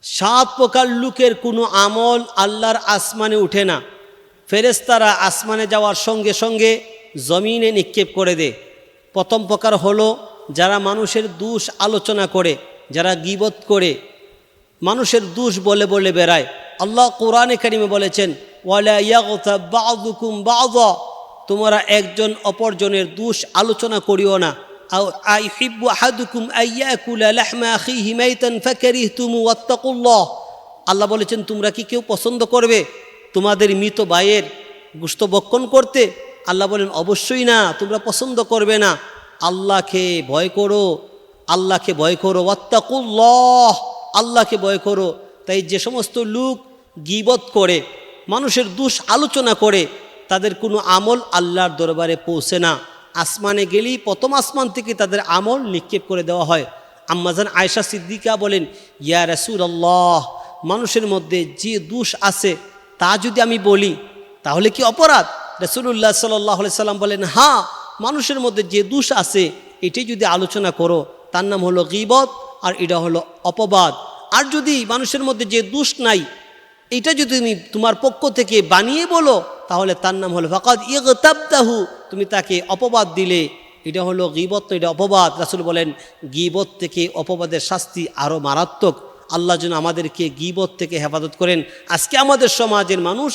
সাত প্রকার লোকের কোনো আমল আল্লাহর আসমানে উঠে না। ফেরেশতারা আসমানে যাওয়ার সঙ্গে সঙ্গে জমিনে নিক্ষেপ করে দেয়। প্রথম প্রকার হলো যারা মানুষের দোষ আলোচনা করে, যারা গীবত করে, মানুষের দোষ বলে বলে বেড়ায়। আল্লাহ কোরআনে কারিমে বলেছেন, ওয়ালা ইয়াগতাব বা'দুকুম বা'দা, তোমরা একজন অপরজনের দোষ আলোচনা করিও না। আও আইহিব্বু আহাদুকুম আইয়াকুলা লাহমা আখিহি মাইতান ফাকারিহতুমু ওয়াত্তাকুল্লাহ। আল্লাহ বলেছেন, তোমরা কি কেউ পছন্দ করবে তোমাদের মৃত ভাইয়ের গোশত ভক্ষণ করতে? আল্লাহ বলেন, অবশ্যই না, তোমরা পছন্দ করবে না। আল্লাহকে ভয় করো, আল্লাহকে ভয় করো, ওয়াত্তাকুল্লাহ, আল্লাহকে ভয় করো। তাই যে সমস্ত লোক গীবত করে, মানুষের দোষ আলোচনা করে, তাদের কোনো আমল আল্লাহর দরবারে পৌঁছে না। আসমানে গেলেই প্রথম আসমান থেকে তাদের আমল নিক্ষেপ করে দেওয়া হয়। আম্মাজান আয়েশা সিদ্দিকা বলেন, ইয়া রাসূলুল্লাহ, মানুষের মধ্যে যে দোষ আছে তা যদি আমি বলি তাহলে কি অপরাধ? রাসূলুল্লাহ সাল্লাল্লাহু আলাইহি সাল্লাম বলেন, হ্যাঁ, মানুষের মধ্যে যে দোষ আছে এটাই যদি আলোচনা করো তার নাম হলো গীবত, আর এটা হলো অপবাদ। আর যদি মানুষের মধ্যে যে দোষ নাই এটা যদি তুমি তোমার পক্ষ থেকে বানিয়ে বলো তাহলে তার নাম হলো ফাকাদ ইগতাবতাহু, তুমি তাকে অপবাদ দিলে। এটা হলো গীবত, এটা অপবাদ। রাসূল বলেন, গীবত থেকে অপবাদের শাস্তি আরও মারাত্মক। আল্লাহ যেন আমাদেরকে গীবত থেকে হেফাজত করেন। আজকে আমাদের সমাজের মানুষ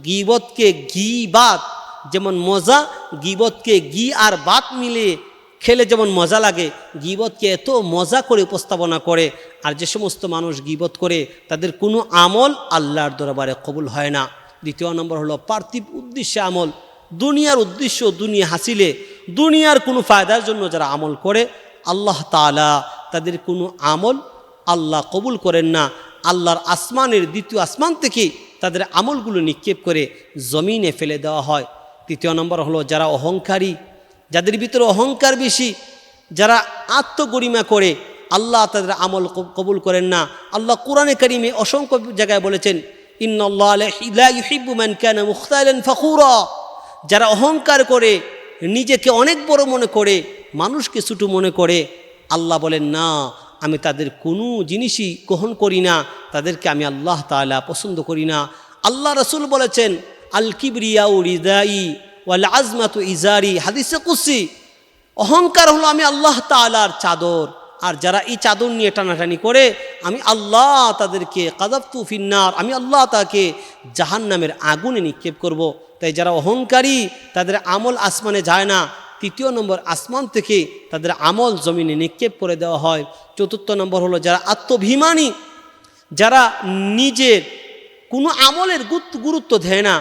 গীবতকে গীবাত যেমন মজা, গীবতকে ঘি আর বাত মিলে খেলে যেমন মজা লাগে, গীবতকে এত মজা করে উপস্থাপনা করে। আর যে সমস্ত মানুষ গীবত করে তাদের কোনো আমল আল্লাহর দরবারে কবুল হয় না। দ্বিতীয় নম্বর হলো পার্থিব উদ্দেশ্যে আমল, দুনিয়ার উদ্দেশ্য, দুনিয়া হাসিলে, দুনিয়ার কোনো ফায়দার জন্য যারা আমল করে, আল্লাহ তাআলা তাদের কোনো আমল আল্লাহ কবুল করেন না। আল্লাহর আসমানের দ্বিতীয় আসমান থেকে তাদের আমলগুলো নিক্ষেপ করে জমিনে ফেলে দেওয়া হয়। তৃতীয় নম্বর হলো যারা অহংকারী, যাদের ভিতরে অহংকার বেশি, যারা আত্মগরিমা করে, আল্লাহ তাদের আমল কবুল করেন না। আল্লাহ কোরআনে কারিমে অসংখ্য জায়গায় বলেছেন, ইন্নাল্লাহা লা ইউহিব্বু মান কানা মুখতালান ফখুরা, যারা অহংকার করে, নিজেকে অনেক বড় মনে করে, মানুষকে ছোট মনে করে, আল্লাহ বলেন না, আমি তাদের কোনো জিনিসই গ্রহণ করি না, তাদেরকে আমি আল্লাহ তাআলা পছন্দ করি না। আল্লাহ রাসূল বলেছেন, আল কিবরিয়াউ রিদাই ওয়াল আজমাতু ইজারি, হাদিসে কুদসি, অহংকার হলো আমি আল্লাহ তাআলার চাদর, আর যারা এই চাদর নিয়ে টানাটানি করে আমি আল্লাহ তাদেরকে কাযাবতু ফিন্নার, আমি আল্লাহ তাকে জাহান্নামের আগুনে নিক্ষেপ করব। তাই যারা অহংকারী তাদের আমল আসমানে যায় না। তৃতীয় নম্বর, আসমান থেকে তাদের আমল জমিনে নিক্ষেপ করে দেওয়া হয়। চতুর্থ নম্বর হলো যারা আত্মভিমানী, যারা নিজের কোনো আমলের গুরুত্ব দেয় না,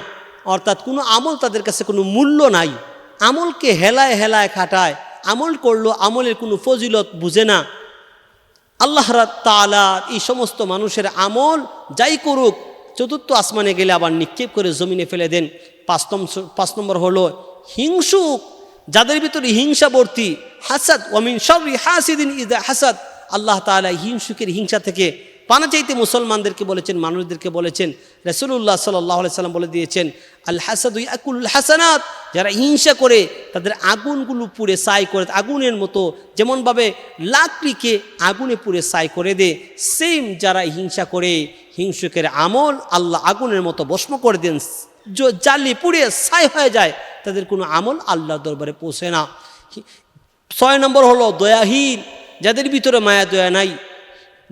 অর্থাৎ কোনো আমল তাদের কাছে কোনো মূল্য নাই, আমলকে হেলায় হেলায় খাটায়, আমল করলো আমলের কোনো ফজিলত বুঝে না। আল্লাহ তাআলা এই সমস্ত মানুষের আমল যাই করুক চতুর্থ আসমানে গেলে আবার নিক্ষেপ করে জমিনে ফেলে দেন। পাঁচ নম্বর হলো হিংসুক, যাদের ভিতরে হিংসাবর্তী, হাসাদ, ওয়া মিন শাররি হাসিদিন ইযা হাসাদ, আল্লাহ তাআলা হিংসুকের হিংসা থেকে পানা চাইতে মুসলমানদেরকে বলেছেন, মানুষদেরকে বলেছেন। রাসূলুল্লাহ সাল্লাল্লাহু আলাইহি সাল্লাম বলে দিয়েছেন, আল হাসাদু ইয়াকুলুল হাসানাত, যারা হিংসা করে তাদের আগুনগুলো পুড়ে ছাই করে, আগুনের মতো যেমনভাবে লাকড়িকে আগুনে পুড়ে ছাই করে দেয়, সেম যারা হিংসা করে, হিংসুকের আমল আল্লাহ আগুনের মতো ভস্ম করে দেন, জ্বালিয়ে পুড়িয়ে ছাই হয়ে যায়, তাদের কোনো আমল আল্লাহর দরবারে পৌঁছে না। 6 নম্বর হলো দয়াহীন, যাদের ভিতরে মায়া দয়া নাই,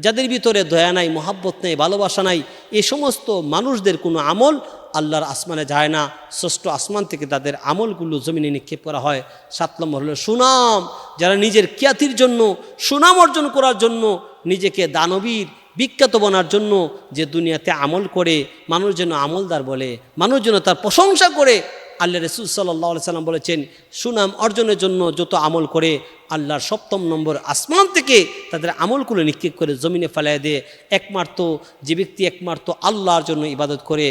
যাদের ভিতরে দয়া নাই, মহাব্বত নেই, ভালোবাসা নাই, এই সমস্ত মানুষদের কোনো আমল আল্লাহর আসমানে যায় না। ষষ্ঠ আসমান থেকে তাদের আমলগুলো জমিনে নিক্ষেপ করা হয়। 7 নম্বর হলো সুনাম, যারা নিজের খ্যাতির জন্য, সুনাম অর্জন করার জন্য, নিজেকে দানবীর বিখ্যাত বনার জন্য যে দুনিয়াতে আমল করে, মানুষ যেন আমলদার বলে, মানুষ যেন তার প্রশংসা করে। আল্লাহ রাসূল সাল্লাল্লাহু আলাইহি সাল্লাম বলেছেন, সুনাম অর্জনের জন্য যত আমল করে আল্লাহর 7ম নম্বর আসমান থেকে তাদের আমলগুলো নিক্ষেপ করে জমিনে ফেলায় দেয়। একমাত্র যে ব্যক্তি একমাত্র আল্লাহর জন্য ইবাদত করে,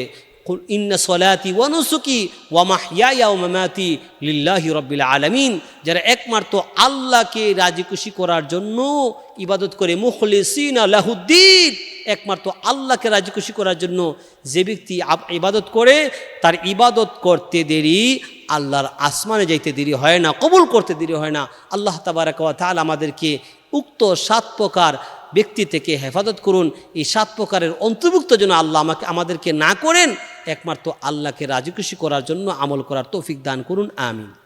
কুল ইন্না সলাতি ওয়া নুসুকি ওয়া মাহইয়ায়া ওয়া মামাতি লিল্লাহি রাব্বিল আলামিন, যারা একমাত্র আল্লাহকে রাজি খুশি করার জন্য ইবাদত করে, মুখলিসিনা লাহুদ্দিন, একমাত্র আল্লাহকে রাজি খুশি করার জন্য যে ব্যক্তি ইবাদত করে, তার ইবাদত করতে দেরি আল্লাহর আসমানে যাইতে দেরি হয় না, কবুল করতে দেরি হয় না। আল্লাহ তাবারাক ওয়া তাআলা আমাদেরকে উক্ত 7 প্রকার ব্যক্তি থেকে হেফাজত করুন। এই 7 প্রকারের অন্তর্ভুক্ত যেন আল্লাহ আমাদেরকে না করেন, একমাত্র আল্লাহকে রাজি খুশি করার জন্য আমল করার তৌফিক দান করুন। আমিন।